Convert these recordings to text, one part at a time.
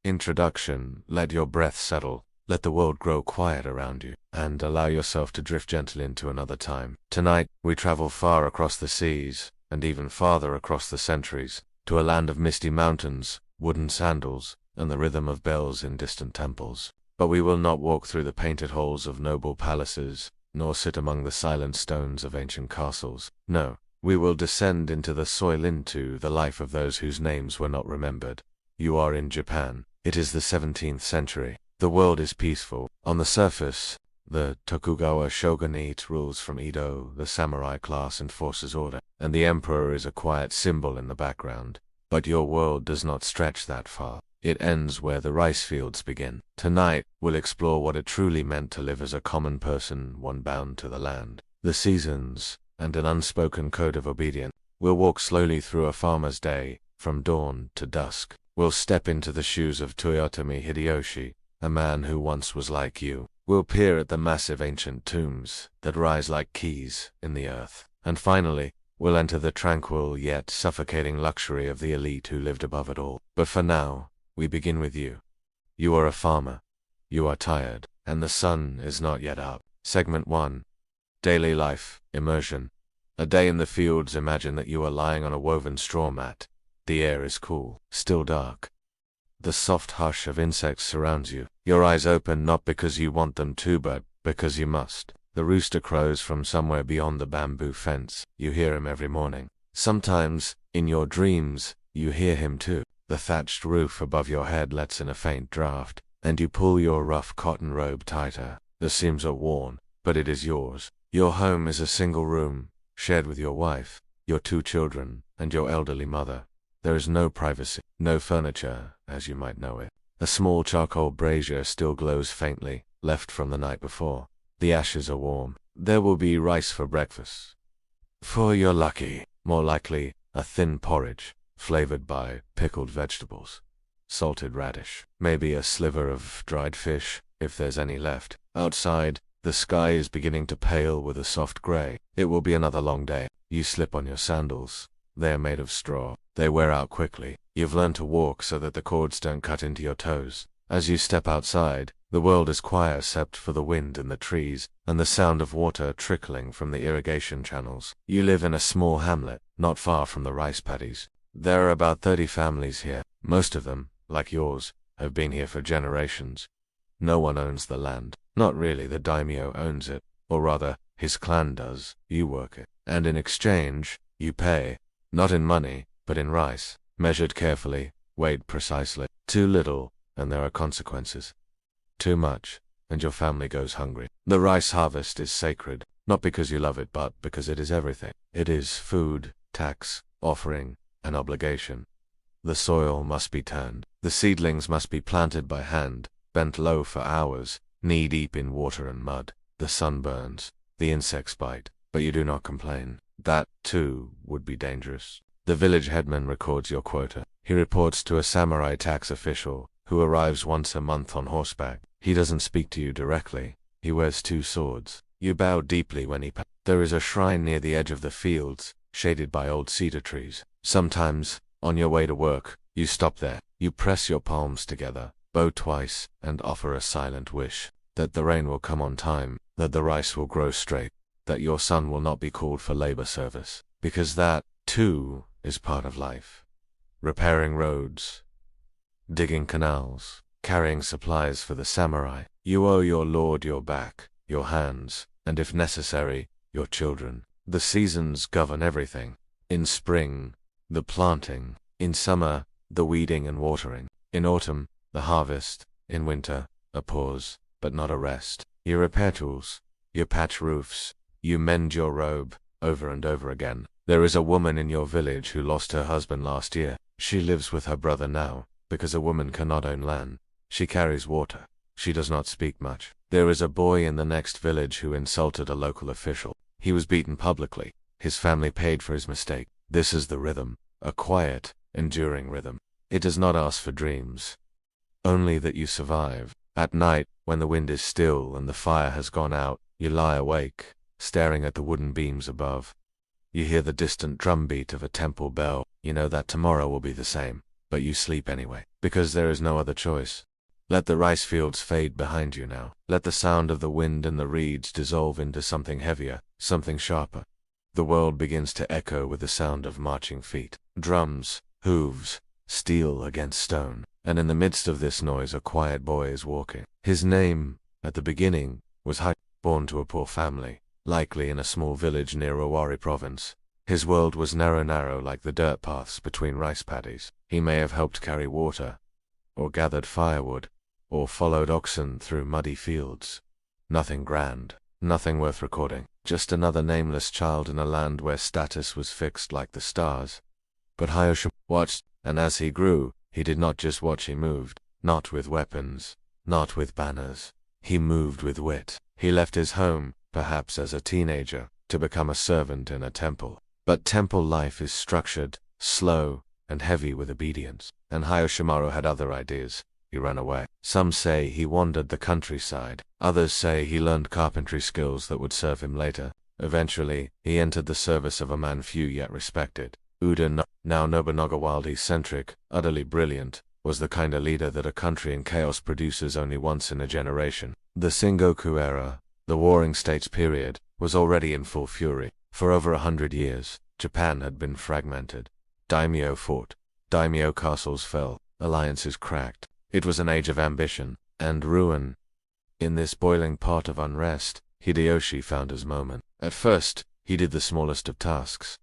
Introduction. Let your breath settle. Let the world grow quiet around you, and allow yourself to drift gently into another time. Tonight, we travel far across the seas, and even farther across the centuries, to a land of misty mountains, wooden sandals, and the rhythm of bells in distant temples. But we will not walk through the painted halls of noble palaces, nor sit among the silent stones of ancient castles. No, we will descend into the soil, into the life of those whose names were not remembered. You are in Japan. It is the 17th century. The world is peaceful. On the surface, the Tokugawa shogunate rules from Edo, the samurai class enforces order, and the emperor is a quiet symbol in the background. But your world does not stretch that far. It ends where the rice fields begin. Tonight, we'll explore what it truly meant to live as a common person, one bound to the land, the seasons, and an unspoken code of obedience. We'll walk slowly through a farmer's day, from dawn to dusk. We'll step into the shoes of Toyotomi Hideyoshi, a man who once was like you. We'll peer at the massive ancient tombs that rise like keys in the earth. And finally, we'll enter the tranquil yet suffocating luxury of the elite who lived above it all. But for now, we begin with you. You are a farmer. You are tired, and the sun is not yet up. Segment 1. Daily life, immersion. A day in the fields. Imagine that you are lying on a woven straw mat. The air is cool, still dark. The soft hush of insects surrounds you. Your eyes open not because you want them to, but because you must. The rooster crows from somewhere beyond the bamboo fence. You hear him every morning. Sometimes, in your dreams, you hear him too. The thatched roof above your head lets in a faint draft, and you pull your rough cotton robe tighter. The seams are worn, but it is yours. Your home is a single room, shared with your wife, your 2 children, and your elderly mother. There is no privacy, no furniture, as you might know it. A small charcoal brazier still glows faintly, left from the night before. The ashes are warm. There will be rice for breakfast. For you're lucky, more likely, a thin porridge, flavored by pickled vegetables, salted radish, maybe a sliver of dried fish, if there's any left. Outside, the sky is beginning to pale with a soft gray. It will be another long day. You slip on your sandals. They are made of straw. They wear out quickly. You've learned to walk so that the cords don't cut into your toes. As you step outside, the world is quiet except for the wind in the trees and the sound of water trickling from the irrigation channels. You live in a small hamlet, not far from the rice paddies. There are about 30 families here. Most of them, like yours, have been here for generations. No one owns the land. Not really, the daimyo owns it, or rather, his clan does. You work it, and in exchange, you pay. Not in money, but in rice, measured carefully, weighed precisely. Too little, and there are consequences. Too much, and your family goes hungry. The rice harvest is sacred, not because you love it, but because it is everything. It is food, tax, offering, and obligation. The soil must be turned. The seedlings must be planted by hand, bent low for hours, knee-deep in water and mud. The sun burns, the insects bite, but you do not complain. That, too, would be dangerous. The village headman records your quota. He reports to a samurai tax official, who arrives once a month on horseback. He doesn't speak to you directly. He wears 2 swords. You bow deeply when he passes. There is a shrine near the edge of the fields, shaded by old cedar trees. Sometimes, on your way to work, you stop there. You press your palms together, bow twice, and offer a silent wish. That the rain will come on time, that the rice will grow straight, that your son will not be called for labor service. Because that, too, is part of life. Repairing roads, digging canals, carrying supplies for the samurai. You owe your lord your back, your hands, and if necessary, your children. The seasons govern everything. In spring, the planting. In summer, the weeding and watering. In autumn, the harvest. In winter, a pause, but not a rest. You repair tools. You patch roofs. You mend your robe, over and over again. There is a woman in your village who lost her husband last year. She lives with her brother now, because a woman cannot own land. She carries water. She does not speak much. There is a boy in the next village who insulted a local official. He was beaten publicly. His family paid for his mistake. This is the rhythm, a quiet, enduring rhythm. It does not ask for dreams, only that you survive. At night, when the wind is still and the fire has gone out, you lie awake, staring at the wooden beams above. You hear the distant drumbeat of a temple bell. You know that tomorrow will be the same, but you sleep anyway. because there is no other choice. Let the rice fields fade behind you now. Let the sound of the wind and the reeds dissolve into something heavier, something sharper. The world begins to echo with the sound of marching feet, drums, hooves, steel against stone. And in the midst of this noise a quiet boy is walking. His name, at the beginning, was Hai, born to a poor family, likely in a small village near Owari province. His world was narrow like the dirt paths between rice paddies. He may have helped carry water, or gathered firewood, or followed oxen through muddy fields. Nothing grand, nothing worth recording, just another nameless child in a land where status was fixed like the stars. But Hayashi watched, and as he grew, he did not just watch, he moved. Not with weapons, not with banners. He moved with wit. He left his home, perhaps as a teenager, to become a servant in a temple. But temple life is structured, slow, and heavy with obedience. And Hayoshimaru had other ideas. He ran away. Some say he wandered the countryside. Others say he learned carpentry skills that would serve him later. Eventually, he entered the service of a man few yet respected. Uda, now Nobunaga, wild, eccentric, utterly brilliant, was the kind of leader that a country in chaos produces only once in a generation. The Sengoku era, the Warring States period, was already in full fury. For over 100 years, Japan had been fragmented. Daimyo fought. Daimyo castles fell. Alliances cracked. It was an age of ambition and ruin. In this boiling pot of unrest, Hideyoshi found his moment. At first, he did the smallest of tasks.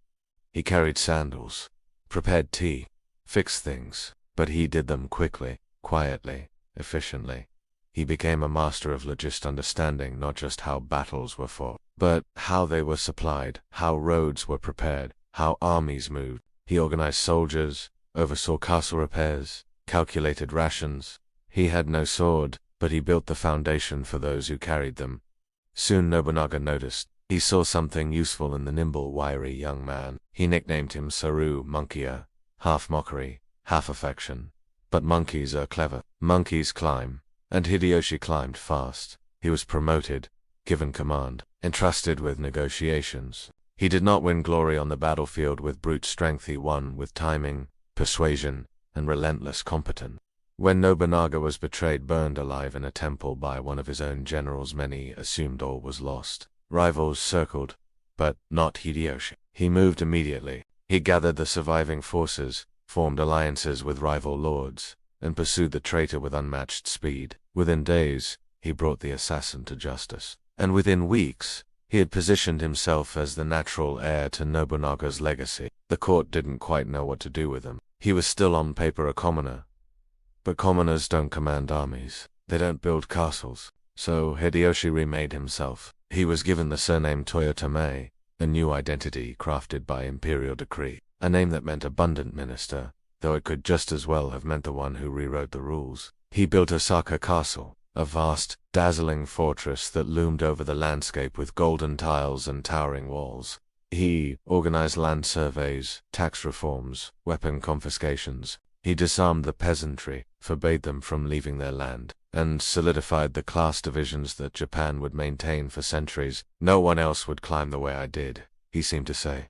He carried sandals, prepared tea, fixed things, but he did them quickly, quietly, efficiently. He became a master of logistics, understanding not just how battles were fought, but how they were supplied, how roads were prepared, how armies moved. He organized soldiers, oversaw castle repairs, calculated rations. He had no sword, but he built the foundation for those who carried them. Soon Nobunaga noticed. He saw something useful in the nimble, wiry young man. He nicknamed him Saru, Monkey, half mockery, half affection. But monkeys are clever. Monkeys climb, and Hideyoshi climbed fast. He was promoted, given command, entrusted with negotiations. He did not win glory on the battlefield with brute strength. He won with timing, persuasion, and relentless competence. When Nobunaga was betrayed, burned alive in a temple by one of his own generals, many assumed all was lost. Rivals circled, but not Hideyoshi. He moved immediately. He gathered the surviving forces, formed alliances with rival lords, and pursued the traitor with unmatched speed. Within days, he brought the assassin to justice. And within weeks, he had positioned himself as the natural heir to Nobunaga's legacy. The court didn't quite know what to do with him. He was still on paper a commoner. But commoners don't command armies. They don't build castles. So Hideyoshi remade himself. He was given the surname Toyotame, a new identity crafted by imperial decree. A name that meant abundant minister, though it could just as well have meant the one who rewrote the rules. He built Osaka Castle, a vast, dazzling fortress that loomed over the landscape with golden tiles and towering walls. He organized land surveys, tax reforms, weapon confiscations. He disarmed the peasantry, forbade them from leaving their land, and solidified the class divisions that Japan would maintain for centuries. No one else would climb the way I did, he seemed to say.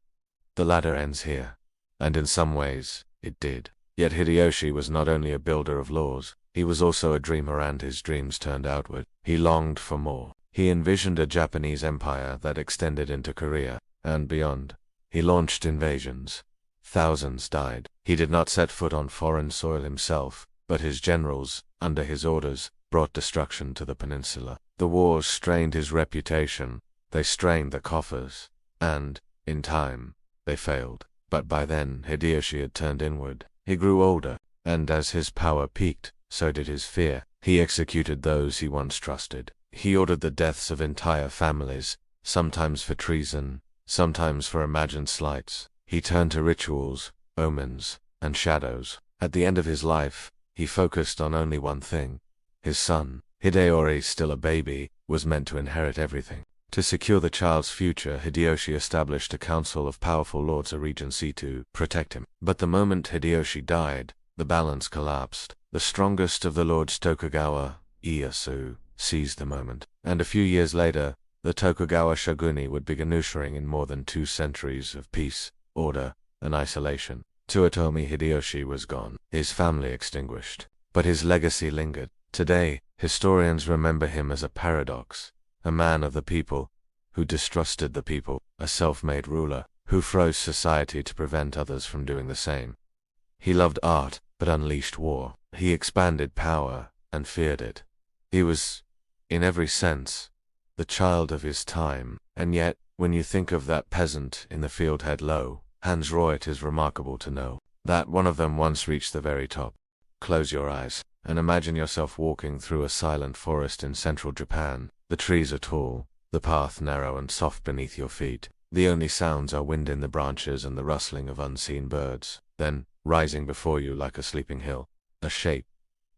The ladder ends here. And in some ways, it did. Yet Hideyoshi was not only a builder of laws, he was also a dreamer, and his dreams turned outward. He longed for more. He envisioned a Japanese empire that extended into Korea and beyond. He launched invasions. Thousands died. He did not set foot on foreign soil himself, but his generals, under his orders, brought destruction to the peninsula. The wars strained his reputation, they strained the coffers, and, in time, they failed. But by then, Hideyoshi had turned inward. He grew older, and as his power peaked, so did his fear. He executed those he once trusted. He ordered the deaths of entire families, sometimes for treason, sometimes for imagined slights. He turned to rituals, omens, and shadows. At the end of his life, he focused on only one thing. His son, Hideyori, still a baby, was meant to inherit everything. To secure the child's future, Hideyoshi established a council of powerful lords, a regency, to protect him. But the moment Hideyoshi died, the balance collapsed. The strongest of the lords, Tokugawa, Ieyasu, seized the moment. And a few years later, the Tokugawa shogunate would begin ushering in more than 2 centuries of peace, order, and isolation. Toyotomi Hideyoshi was gone, his family extinguished, but his legacy lingered. Today, historians remember him as a paradox, a man of the people, who distrusted the people, a self-made ruler, who froze society to prevent others from doing the same. He loved art, but unleashed war. He expanded power, and feared it. He was, in every sense, the child of his time, and yet, when you think of that peasant in the field head low, Hans Roy, it is remarkable to know that one of them once reached the very top. Close your eyes, and imagine yourself walking through a silent forest in central Japan. The trees are tall, the path narrow and soft beneath your feet. The only sounds are wind in the branches and the rustling of unseen birds. Then, rising before you like a sleeping hill, a shape,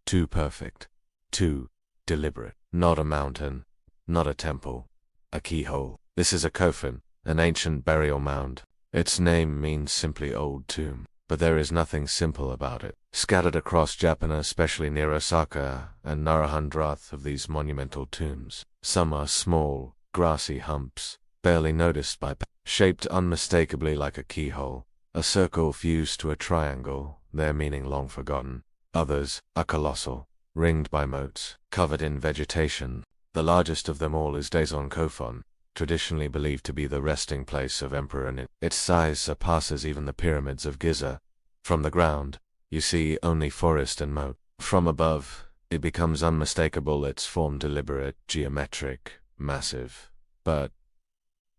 too perfect, too deliberate. Not a mountain, not a temple, a keyhole. This is a coffin, an ancient burial mound. Its name means simply old tomb, but there is nothing simple about it. Scattered across Japan, especially near Osaka and Narahandra, of these monumental tombs. Some are small, grassy humps, barely noticed by shaped unmistakably like a keyhole, a circle fused to a triangle, their meaning long forgotten. Others are colossal, ringed by moats, covered in vegetation. The largest of them all is Daeson Kofon, traditionally believed to be the resting place of Emperor Nin. Its size surpasses even the pyramids of Giza. From the ground, you see only forest and moat. From above, it becomes unmistakable, its form deliberate, geometric, massive. But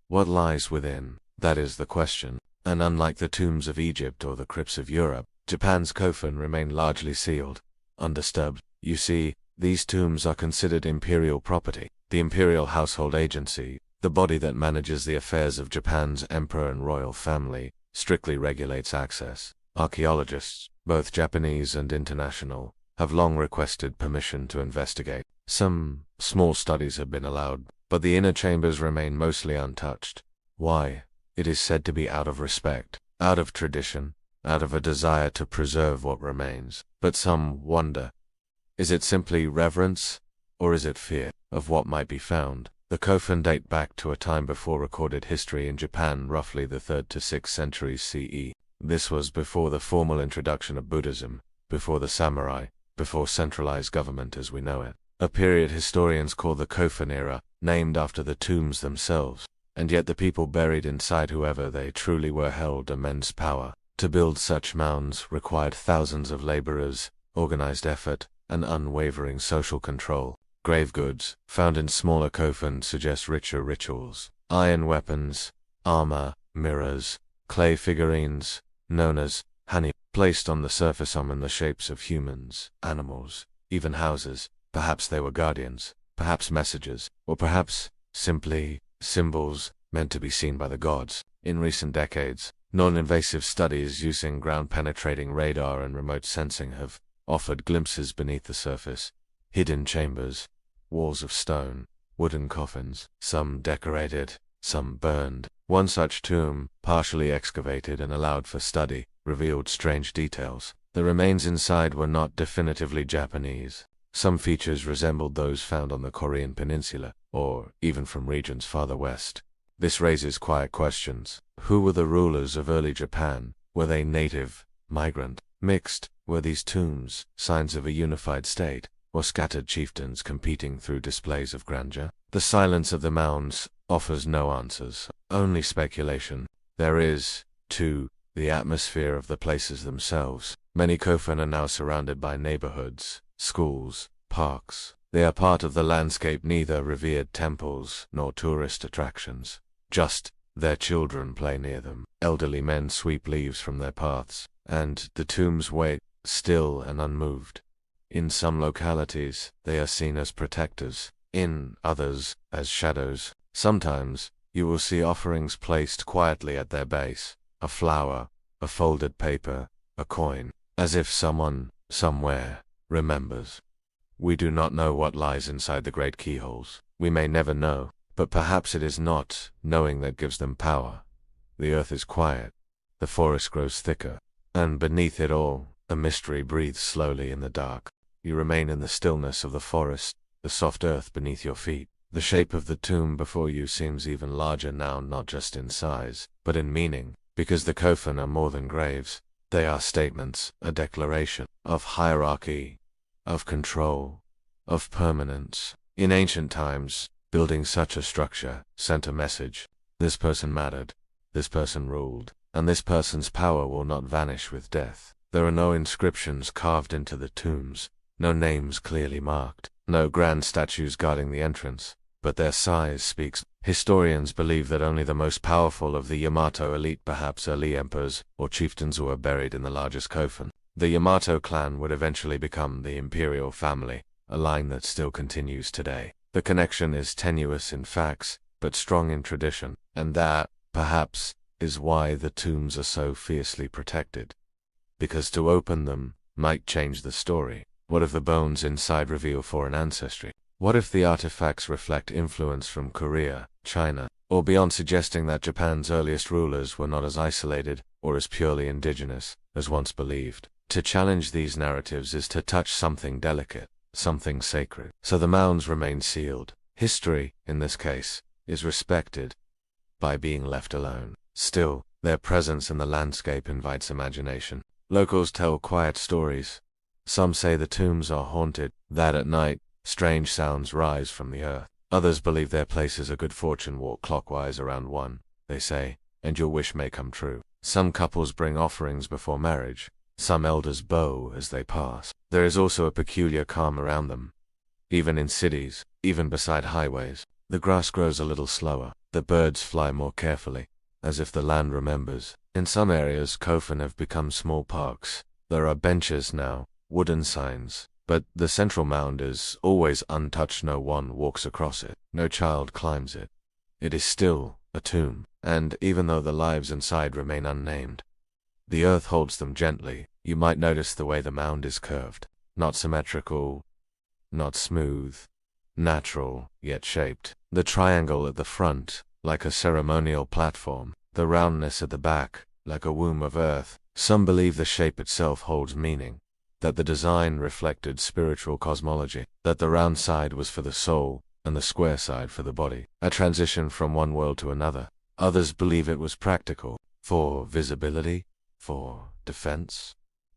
what lies within? That is the question. And unlike the tombs of Egypt or the crypts of Europe, Japan's coffin remain largely sealed, undisturbed. You see, these tombs are considered imperial property, the imperial household agency, the body that manages the affairs of Japan's emperor and royal family, strictly regulates access. Archaeologists, both Japanese and international, have long requested permission to investigate. Some small studies have been allowed, but the inner chambers remain mostly untouched. Why? It is said to be out of respect, out of tradition, out of a desire to preserve what remains. But some wonder, is it simply reverence, or is it fear of what might be found? The coffin date back to a time before recorded history in Japan, roughly the 3rd to 6th centuries CE. This was before the formal introduction of Buddhism, before the samurai, before centralized government as we know it. A period historians call the coffin era, named after the tombs themselves. And yet the people buried inside, whoever they truly were, held immense power. To build such mounds required thousands of laborers, organized effort, and unwavering social control. Grave goods, found in smaller coffins, suggest richer rituals. Iron weapons, armor, mirrors, clay figurines, known as hani, placed on the surface, some in the shapes of humans, animals, even houses. Perhaps they were guardians, perhaps messengers, or perhaps simply symbols meant to be seen by the gods. In recent decades, non-invasive studies using ground-penetrating radar and remote sensing have offered glimpses beneath the surface. Hidden chambers, walls of stone, wooden coffins, some decorated, some burned. One such tomb, partially excavated and allowed for study, revealed strange details. The remains inside were not definitively Japanese. Some features resembled those found on the Korean peninsula, or even from regions farther west. This raises quiet questions. Who were the rulers of early Japan? Were they native, migrant, mixed? Were these tombs signs of a unified state, or scattered chieftains competing through displays of grandeur? The silence of the mounds offers no answers, only speculation. There is, too, the atmosphere of the places themselves. Many coffin are now surrounded by neighborhoods, schools, parks. They are part of the landscape, neither revered temples nor tourist attractions. Just their children play near them. Elderly men sweep leaves from their paths, and the tombs wait, still and unmoved. In some localities, they are seen as protectors, in others, as shadows. Sometimes, you will see offerings placed quietly at their base, a flower, a folded paper, a coin, as if someone, somewhere, remembers. We do not know what lies inside the great keyholes. We may never know, but perhaps it is not knowing that gives them power. The earth is quiet, the forest grows thicker, and beneath it all, a mystery breathes slowly in the dark. You remain in the stillness of the forest, the soft earth beneath your feet. The shape of the tomb before you seems even larger now, not just in size, but in meaning, because the coffin are more than graves. They are statements, a declaration, of hierarchy, of control, of permanence. In ancient times, building such a structure sent a message. This person mattered, this person ruled, and this person's power will not vanish with death. There are no inscriptions carved into the tombs, no names clearly marked, no grand statues guarding the entrance, but their size speaks. Historians believe that only the most powerful of the Yamato elite, perhaps early emperors or chieftains, were buried in the largest coffin. The Yamato clan would eventually become the imperial family, a line that still continues today. The connection is tenuous in facts, but strong in tradition, and that, perhaps, is why the tombs are so fiercely protected. Because to open them might change the story. What if the bones inside reveal foreign ancestry? What if the artifacts reflect influence from Korea, China, or beyond, suggesting that Japan's earliest rulers were not as isolated or as purely indigenous as once believed? To challenge these narratives is to touch something delicate, something sacred. So the mounds remain sealed. History, in this case, is respected by being left alone. Still, their presence in the landscape invites imagination. Locals tell quiet stories. Some say the tombs are haunted, that at night, strange sounds rise from the earth. Others believe their places of good fortune walk clockwise around one, they say, and your wish may come true. Some couples bring offerings before marriage. Some elders bow as they pass. There is also a peculiar calm around them. Even in cities, even beside highways, the grass grows a little slower. The birds fly more carefully, as if the land remembers. In some areas, coffin have become small parks. There are benches now, wooden signs, but the central mound is always untouched. No one walks across it. No child climbs it. It is still a tomb, and even though the lives inside remain unnamed, the earth holds them gently. You might notice the way the mound is curved. Not symmetrical, not smooth, natural, yet shaped. The triangle at the front, like a ceremonial platform. The roundness at the back, like a womb of earth. Some believe the shape itself holds meaning, that the design reflected spiritual cosmology, that the round side was for the soul, and the square side for the body, a transition from one world to another. Others believe it was practical, for visibility, for defense,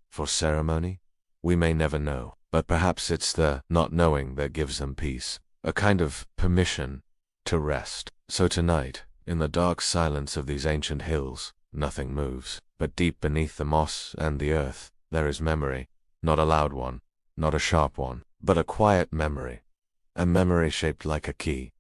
for ceremony. We may never know, but perhaps it's the not knowing that gives them peace, a kind of permission to rest. So tonight, in the dark silence of these ancient hills, nothing moves, but deep beneath the moss and the earth, there is memory. Not a loud one, not a sharp one, but a quiet memory. A memory shaped like a key.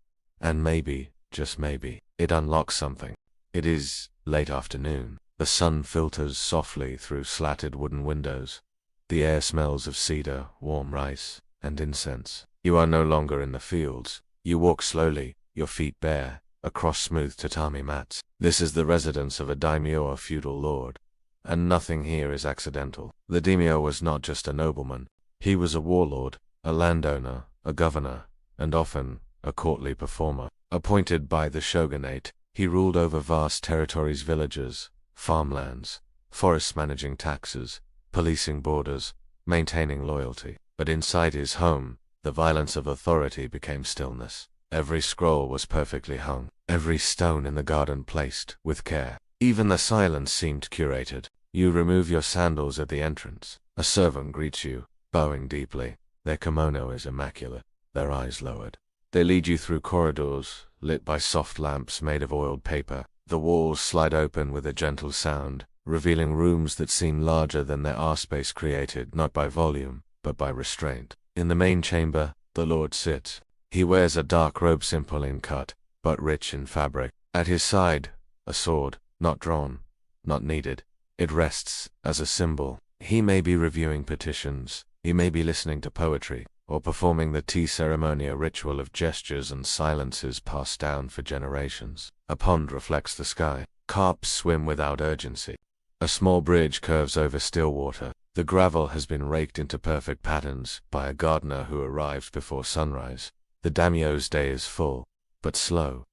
And maybe, just maybe, it unlocks something. It is late afternoon. The sun filters softly through slatted wooden windows. The air smells of cedar, warm rice, and incense. You are no longer in the fields. You walk slowly, your feet bare, across smooth tatami mats. This is the residence of a daimyo or feudal lord. And nothing here is accidental. The daimyo was not just a nobleman. He was a warlord, a landowner, a governor, and often a courtly performer. Appointed by the shogunate, he ruled over vast territories, villages, farmlands, forests, managing taxes, policing borders, maintaining loyalty. But inside his home, the violence of authority became stillness. Every scroll was perfectly hung, every stone in the garden placed with care. Even the silence seemed curated. You remove your sandals at the entrance. A servant greets you, bowing deeply. Their kimono is immaculate, their eyes lowered. They lead you through corridors, lit by soft lamps made of oiled paper. The walls slide open with a gentle sound, revealing rooms that seem larger than their space, created not by volume, but by restraint. In the main chamber, the lord sits. He wears a dark robe, simple in cut, but rich in fabric. At his side, a sword, not drawn, not needed. It rests as a symbol. He may be reviewing petitions, he may be listening to poetry, or performing the tea ceremony, a ritual of gestures and silences passed down for generations. A pond reflects the sky. Carps swim without urgency. A small bridge curves over still water. The gravel has been raked into perfect patterns by a gardener who arrived before sunrise. The daimyo's day is full, but slow.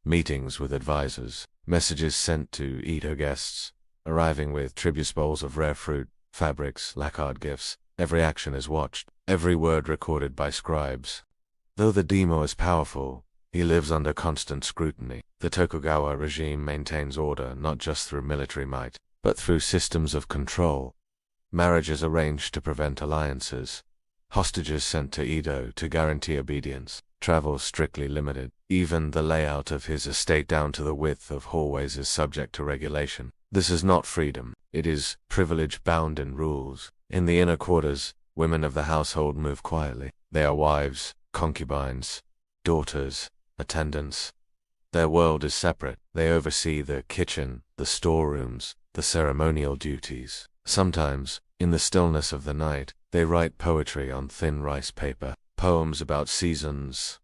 Meetings with advisors, messages sent to Edo guests, arriving with tribute bowls of rare fruit, fabrics, lacquered gifts. Every action is watched, every word recorded by scribes. Though the daimyo is powerful, he lives under constant scrutiny. The Tokugawa regime maintains order not just through military might, but through systems of control. Marriages arranged to prevent alliances. Hostages sent to Edo to guarantee obedience. Travel strictly limited. Even the layout of his estate down to the width of hallways is subject to regulation. This is not freedom. It is privilege bound in rules. In the inner quarters, women of the household move quietly. They are wives, concubines, daughters, attendants. Their world is separate. They oversee the kitchen, the storerooms, the ceremonial duties. Sometimes, in the stillness of the night, they write poetry on thin rice paper, poems about seasons,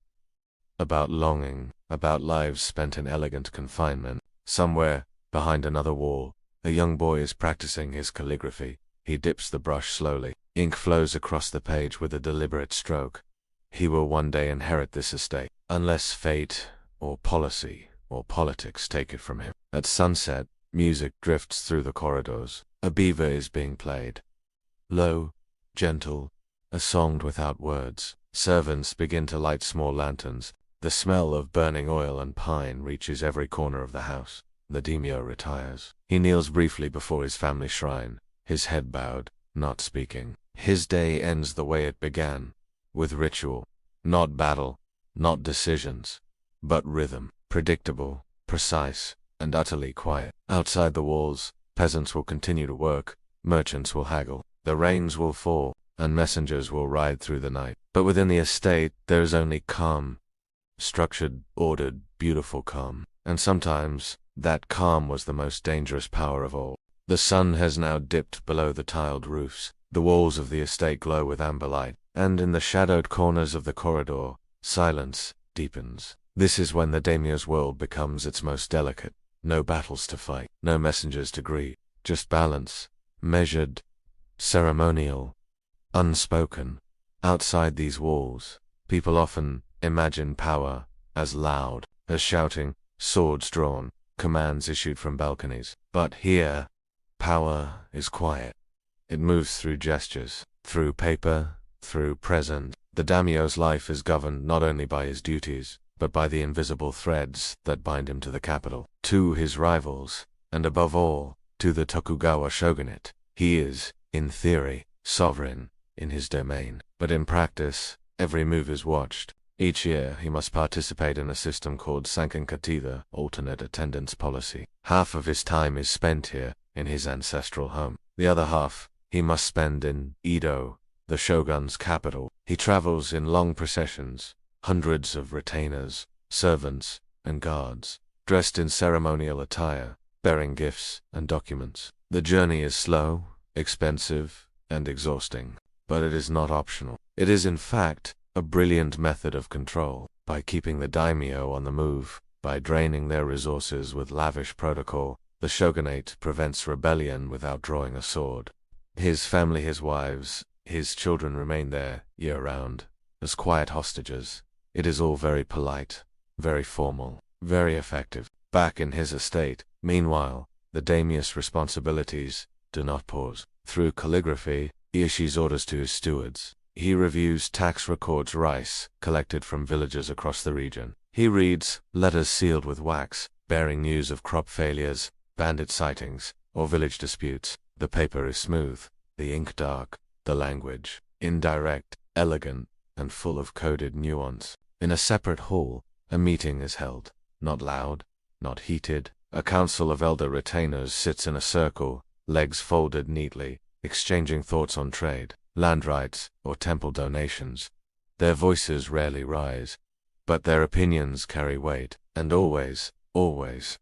about longing, about lives spent in elegant confinement. Somewhere, behind another wall, a young boy is practicing his calligraphy. He dips the brush slowly. Ink flows across the page with a deliberate stroke. He will one day inherit this estate, unless fate, or policy, or politics take it from him. At sunset, music drifts through the corridors. A beaver is being played. Low, gentle, a song without words. Servants begin to light small lanterns. The smell of burning oil and pine reaches every corner of the house. The daimyo retires. He kneels briefly before his family shrine, his head bowed, not speaking. His day ends the way it began, with ritual. Not battle, not decisions, but rhythm. Predictable, precise, and utterly quiet. Outside the walls, peasants will continue to work, merchants will haggle, the rains will fall, and messengers will ride through the night. But within the estate, there is only calm. Structured, ordered, beautiful calm. And sometimes, that calm was the most dangerous power of all. The sun has now dipped below the tiled roofs. The walls of the estate glow with amber light, and in the shadowed corners of the corridor, silence deepens. This is when the daimyo's world becomes its most delicate. No battles to fight, no messengers to greet, just balance, measured, ceremonial, unspoken. Outside these walls, people often imagine power as loud, as shouting, swords drawn, commands issued from balconies. But here, power is quiet. It moves through gestures, through paper, through present. The daimyo's life is governed not only by his duties, but by the invisible threads that bind him to the capital, to his rivals, and above all, to the Tokugawa shogunate. He is, in theory, sovereign in his domain, but in practice, every move is watched. Each year, he must participate in a system called Sankankati, the alternate attendance policy. Half of his time is spent here, in his ancestral home. The other half, he must spend in Edo, the shogun's capital. He travels in long processions, hundreds of retainers, servants, and guards, dressed in ceremonial attire, bearing gifts and documents. The journey is slow, expensive, and exhausting, but it is not optional. It is, in fact, a brilliant method of control. By keeping the daimyo on the move, by draining their resources with lavish protocol, the shogunate prevents rebellion without drawing a sword. His family, his wives, his children remain there year-round, as quiet hostages. It is all very polite, very formal, very effective. Back in his estate, meanwhile, the daimyo's responsibilities do not pause. Through calligraphy, he issues orders to his stewards. He reviews tax records, rice collected from villagers across the region. He reads letters sealed with wax, bearing news of crop failures, bandit sightings, or village disputes. The paper is smooth, the ink dark, the language indirect, elegant, and full of coded nuance. In a separate hall, a meeting is held. Not loud, not heated. A council of elder retainers sits in a circle, legs folded neatly, exchanging thoughts on trade, land rights, or temple donations. Their voices rarely rise, but their opinions carry weight, and always, always,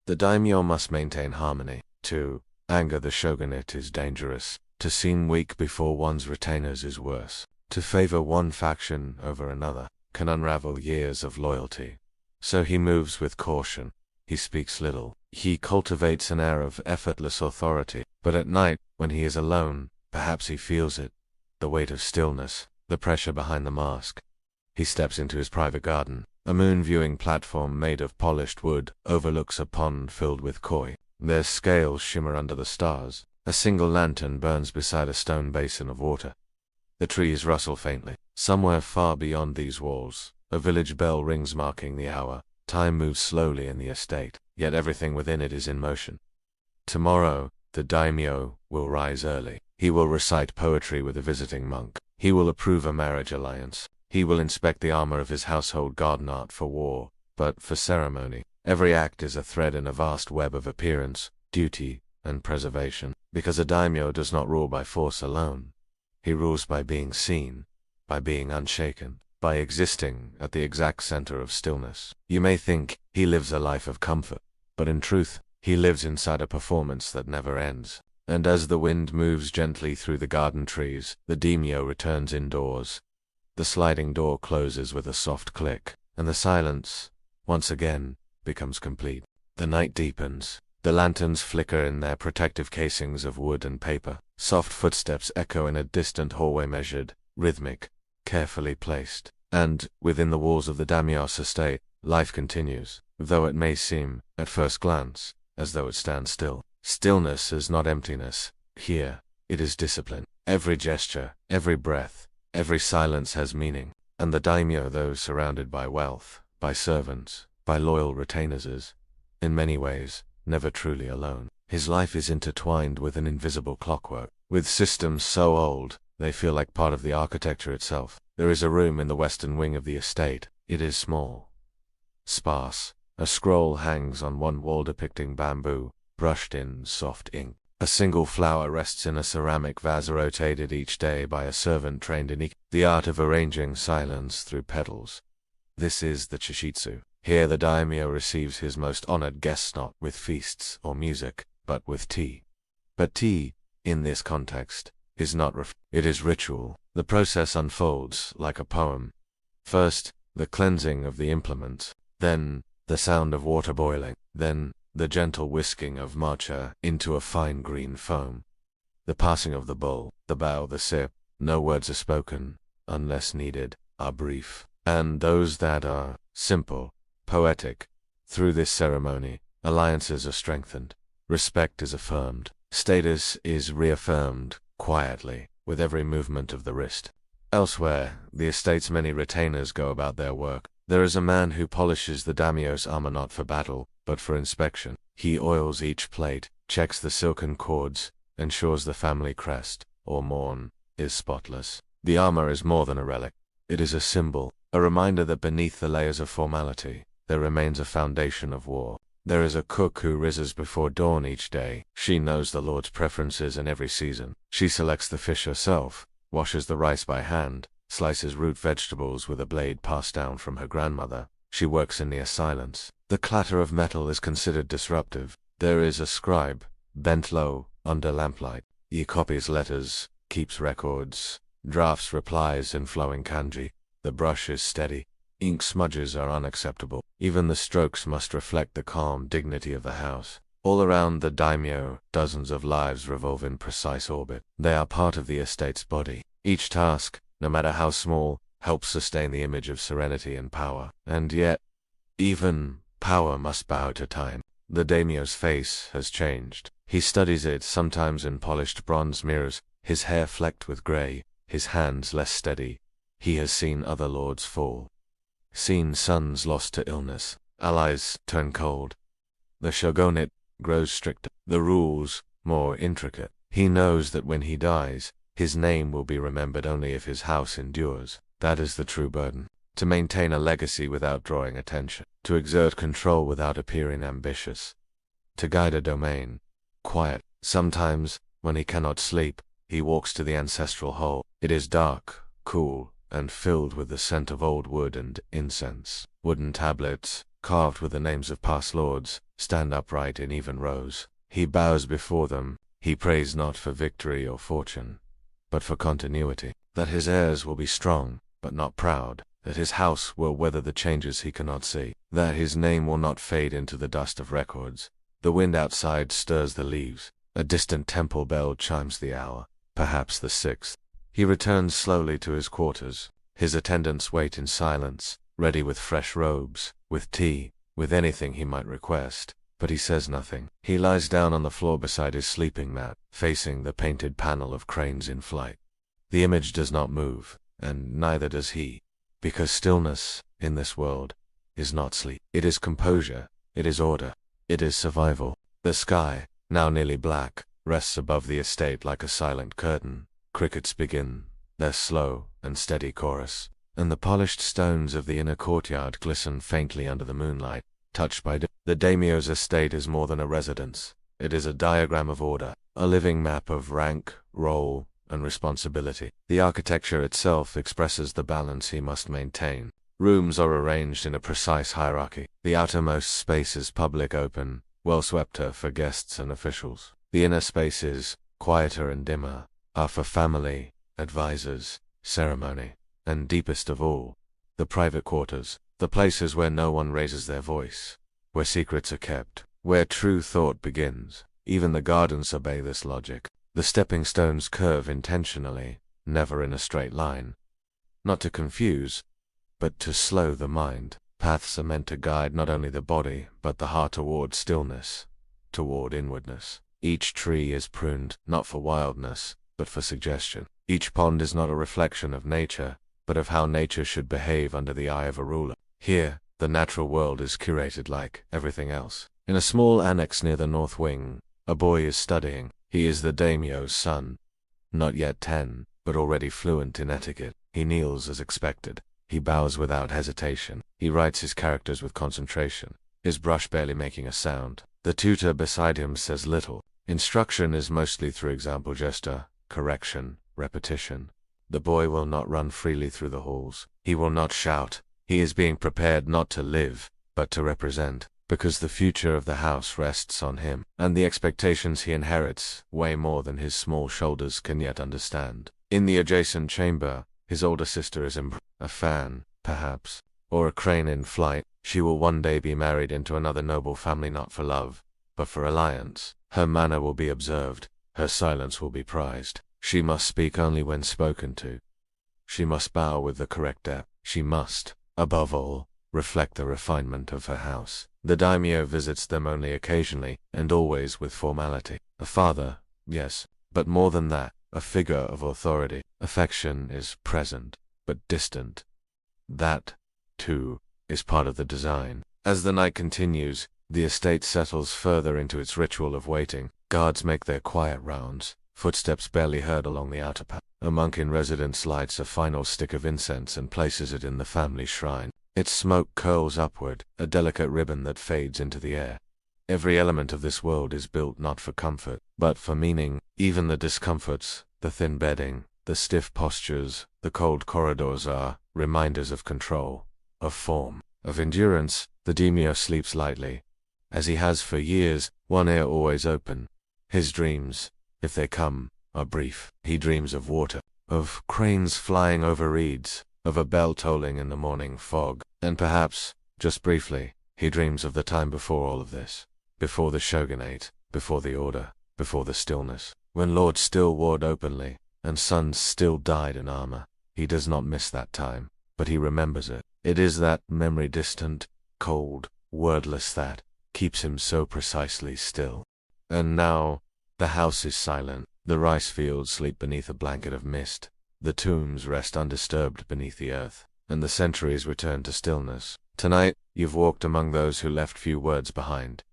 the daimyo must maintain harmony. To anger the shogunate is dangerous. To seem weak before one's retainers is worse. To favor one faction over another can unravel years of loyalty. So he moves with caution. He speaks little. He cultivates an air of effortless authority. But at night, when he is alone, perhaps he feels it, the weight of stillness, the pressure behind the mask. He steps into his private garden. A moon-viewing platform made of polished wood overlooks a pond filled with koi. Their scales shimmer under the stars. A single lantern burns beside a stone basin of water. The trees rustle faintly. Somewhere far beyond these walls, a village bell rings marking the hour. Time moves slowly in the estate, yet everything within it is in motion. Tomorrow, the daimyo will rise early. He will recite poetry with a visiting monk. He will approve a marriage alliance. He will inspect the armor of his household guard, not for war, but for ceremony. Every act is a thread in a vast web of appearance, duty, and preservation, because a daimyo does not rule by force alone. He rules by being seen, by being unshaken, by existing at the exact center of stillness. You may think he lives a life of comfort, but in truth, he lives inside a performance that never ends. And as the wind moves gently through the garden trees, the daimyo returns indoors. The sliding door closes with a soft click, and the silence, once again, becomes complete. The night deepens. The lanterns flicker in their protective casings of wood and paper. Soft footsteps echo in a distant hallway, measured, rhythmic, carefully placed. And, within the walls of the daimyo's estate, life continues, though it may seem, at first glance, as though it stands still. Stillness is not emptiness. Here, it is discipline. Every gesture, every breath, every silence has meaning. And the daimyo, though surrounded by wealth, by servants, by loyal retainers, is, in many ways, never truly alone. His life is intertwined with an invisible clockwork, with systems so old, they feel like part of the architecture itself. There is a room in the western wing of the estate. It is small, sparse. A scroll hangs on one wall depicting bamboo, brushed in soft ink. A single flower rests in a ceramic vase, rotated each day by a servant trained in the art of arranging silence through petals. This is the chishitsu. Here the daimyo receives his most honored guests not with feasts or music, but with tea. But tea, in this context, is not it is ritual. The process unfolds like a poem. First, the cleansing of the implements, then, the sound of water boiling, then, the gentle whisking of matcha into a fine green foam. The passing of the bowl, the bow, the sip, no words are spoken, unless needed, are brief. And those that are simple, poetic. Through this ceremony, alliances are strengthened, respect is affirmed, status is reaffirmed, quietly, with every movement of the wrist. Elsewhere, the estate's many retainers go about their work. There is a man who polishes the daimyo's armor not for battle, but for inspection. He oils each plate, checks the silken cords, ensures the family crest, or mourn, is spotless. The armor is more than a relic. It is a symbol, a reminder that beneath the layers of formality, there remains a foundation of war. There is a cook who rises before dawn each day. She knows the Lord's preferences in every season. She selects the fish herself, washes the rice by hand, slices root vegetables with a blade passed down from her grandmother. She works in near silence. The clatter of metal is considered disruptive. There is a scribe, bent low, under lamplight. He copies letters, keeps records, drafts replies in flowing kanji. The brush is steady. Ink smudges are unacceptable. Even the strokes must reflect the calm dignity of the house. All around the daimyo, dozens of lives revolve in precise orbit. They are part of the estate's body. Each task, no matter how small, helps sustain the image of serenity and power. And yet, even power must bow to time. The daimyo's face has changed. He studies it, sometimes in polished bronze mirrors, his hair flecked with gray, his hands less steady. He has seen other lords fall, seen sons lost to illness, allies turn cold. The shogunate grows stricter, the rules more intricate. He knows that when he dies, his name will be remembered only if his house endures. That is the true burden. To maintain a legacy without drawing attention, to exert control without appearing ambitious, to guide a domain, quiet. Sometimes, when he cannot sleep, he walks to the ancestral hall. It is dark, cool, and filled with the scent of old wood and incense. Wooden tablets, carved with the names of past lords, stand upright in even rows. He bows before them. He prays not for victory or fortune, but for continuity. That his heirs will be strong, but not proud. That his house will weather the changes he cannot see. That his name will not fade into the dust of records. The wind outside stirs the leaves. A distant temple bell chimes the hour, perhaps the 6th. He returns slowly to his quarters. His attendants wait in silence, ready with fresh robes, with tea, with anything he might request. But he says nothing. He lies down on the floor beside his sleeping mat, facing the painted panel of cranes in flight. The image does not move, and neither does he, because stillness, in this world, is not sleep. It is composure, it is order, it is survival. The sky, now nearly black, rests above the estate like a silent curtain. Crickets begin their slow and steady chorus, and the polished stones of the inner courtyard glisten faintly under the moonlight, touched by the daimyo's estate is more than a residence. It is a diagram of order, a living map of rank, role, and responsibility. The architecture itself expresses the balance he must maintain. Rooms are arranged in a precise hierarchy. The outermost space is public, open, well-swept for guests and officials. The inner spaces, quieter and dimmer, are for family, advisors, ceremony, and deepest of all, the private quarters, the places where no one raises their voice, where secrets are kept, where true thought begins. Even the gardens obey this logic. The stepping stones curve intentionally, never in a straight line. Not to confuse, but to slow the mind. Paths are meant to guide not only the body, but the heart toward stillness, toward inwardness. Each tree is pruned, not for wildness, but for suggestion. Each pond is not a reflection of nature, but of how nature should behave under the eye of a ruler. Here, the natural world is curated like everything else. In a small annex near the north wing, a boy is studying. He is the daimyo's son. Not yet 10, but already fluent in etiquette. He kneels as expected. He bows without hesitation. He writes his characters with concentration, his brush barely making a sound. The tutor beside him says little. Instruction is mostly through example gesture, correction, repetition. The boy will not run freely through the halls. He will not shout. He is being prepared not to live, but to represent, because the future of the house rests on him, and the expectations he inherits weigh more than his small shoulders can yet understand. In the adjacent chamber, his older sister is a fan, perhaps, or a crane in flight. She will one day be married into another noble family, not for love, but for alliance. Her manner will be observed. Her silence will be prized. She must speak only when spoken to. She must bow with the correct depth. She must, above all, reflect the refinement of her house. The daimyo visits them only occasionally, and always with formality. A father, yes, but more than that, a figure of authority. Affection is present, but distant. That, too, is part of the design. As the night continues, the estate settles further into its ritual of waiting. Guards make their quiet rounds, footsteps barely heard along the outer path. A monk in residence lights a final stick of incense and places it in the family shrine. Its smoke curls upward, a delicate ribbon that fades into the air. Every element of this world is built not for comfort, but for meaning. Even the discomforts, the thin bedding, the stiff postures, the cold corridors are reminders of control, of form, of endurance. The daimyo sleeps lightly, as he has for years, one ear always open. His dreams, if they come, are brief. He dreams of water, of cranes flying over reeds, of a bell tolling in the morning fog, and perhaps, just briefly, he dreams of the time before all of this, before the shogunate, before the order, before the stillness, when lords still warred openly, and sons still died in armor. He does not miss that time, but he remembers it. It is that memory, distant, cold, wordless, that keeps him so precisely still. And now, the house is silent. The rice fields sleep beneath a blanket of mist. The tombs rest undisturbed beneath the earth, and the centuries return to stillness. Tonight, you've walked among those who left few words behind.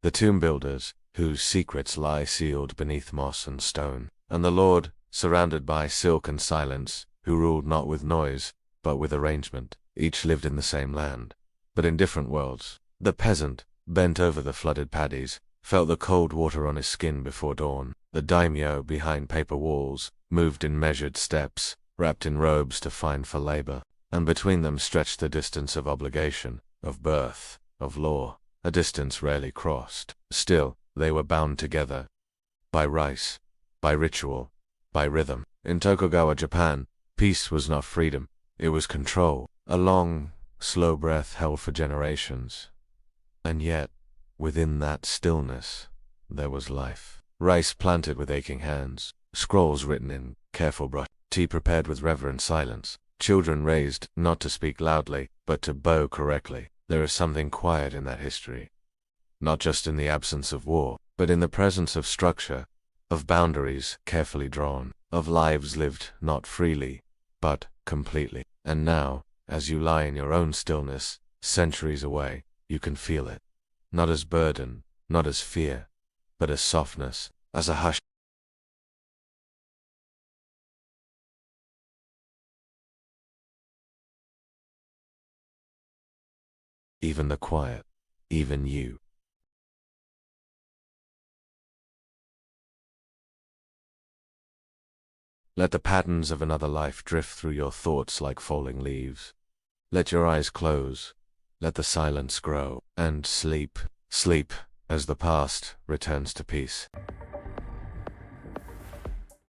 The tomb builders, whose secrets lie sealed beneath moss and stone, and the Lord, surrounded by silk and silence, who ruled not with noise, but with arrangement. Each lived in the same land, but in different worlds. The peasant, bent over the flooded paddies, felt the cold water on his skin before dawn. The daimyo, behind paper walls, moved in measured steps, wrapped in robes to find for labor, and between them stretched the distance of obligation, of birth, of law, a distance rarely crossed. Still, they were bound together by rice, by ritual, by rhythm. In Tokugawa, Japan, peace was not freedom, it was control. A long, slow breath held for generations. And yet, within that stillness, there was life. Rice planted with aching hands, scrolls written in careful brush, tea prepared with reverent silence, children raised not to speak loudly, but to bow correctly. There is something quiet in that history. Not just in the absence of war, but in the presence of structure, of boundaries carefully drawn, of lives lived not freely, but completely. And now, As you lie in your own stillness, centuries away, you can feel it. Not as burden, not as fear, but as softness, as a hush. Even the quiet, even you. Let the patterns of another life drift through your thoughts like falling leaves. Let your eyes close, let the silence grow, and sleep, sleep, as the past returns to peace.